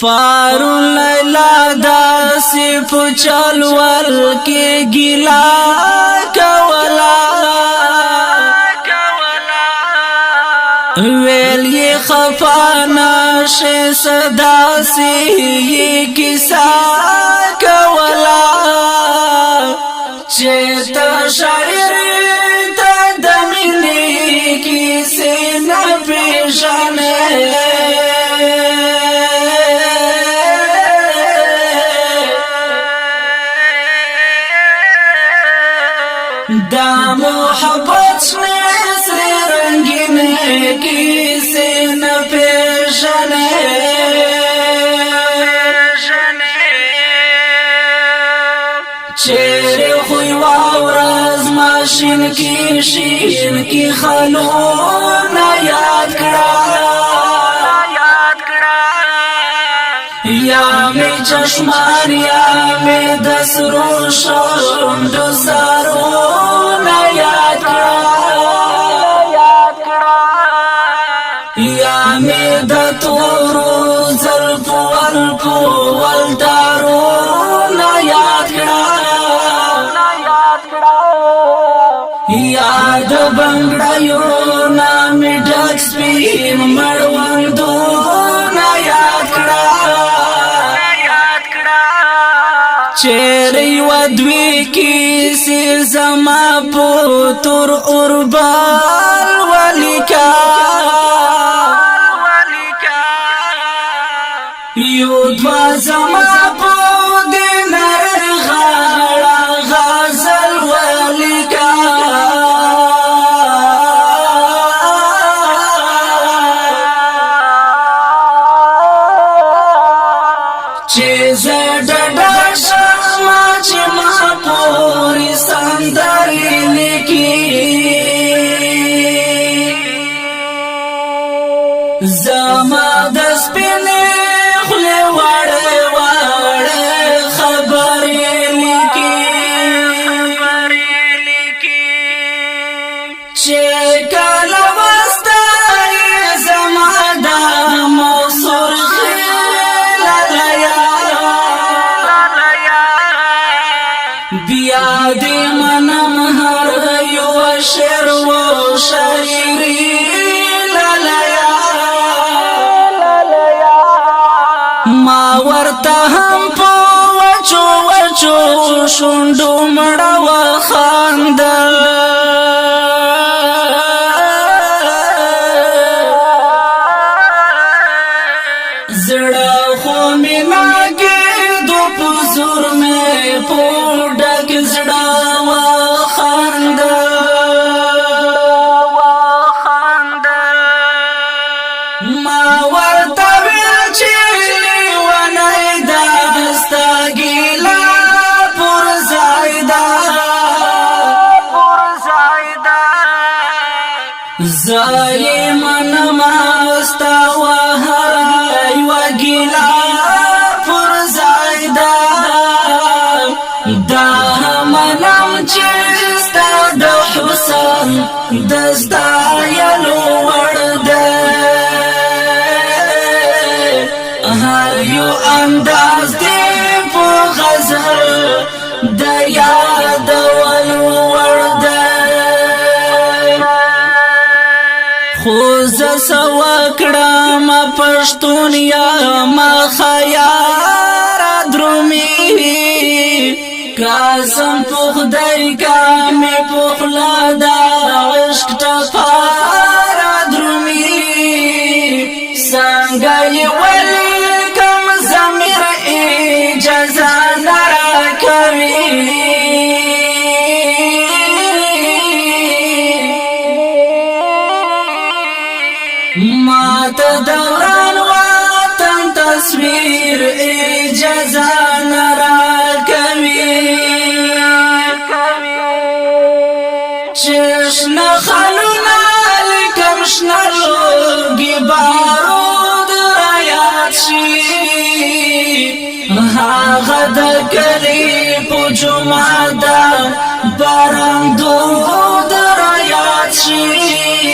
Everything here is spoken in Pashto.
پارون لیلا داسی پچال ول کی گلا کولا ویلی خفانا شی صداسی کسا کولا چیتا شاعر تا دمینی کسی نپیشانے دا محبت شنی رنگین کسی نپیشانے چیرے خوی واورز ماشین کی شین کی خلون یاد کرا یا می چشمان یا می دسرو شوند سارون یاد کرا یا می دتورو زلپو والپو والدارون یاد کرا یاد بنگڑایو نامی ڈک سپین مروندو نا یاد کرا چیری ودوی کیسی زما پوتر اربال ولیکا یودوا زما پو دینر غاڑا غازل ولیکا چیز ڈڈا شما چما پوری سندری لکی زما دس پینی خلی وڑے وڑے خبری لکی چیکال وستای زما دا موصور بیا دی منم هر یو شعر و شاعری لالیا ما ورته هم په وچو وچو شونډو مړه وخاندل زړه خو مې ناګېدو په زور مې په ډک زړه وخاندل ما ورته ویل چې ونې دا ستا ګیله پر ځای ده زه یې منم ستا هر یوه ګیله پر ځای ده دا منم چې ستا د حسن د ستایلو وړ ده هر یو انداز دی په غزل د یادولو وړ ده خو زه څه وکړم پښتون یم خیار درومي قسم په خدای کا مې په خوله د عشق ټپه درومي څنګه یې ولیکم ضمیر اجازه نه راکوي ماته د وران وطن تصویر اجازه نه راکوي چې شنه خالونه لیکم شنه لوګي بارود رایاد شي هغه د کلي په جمعه ده باران دود رایاد شي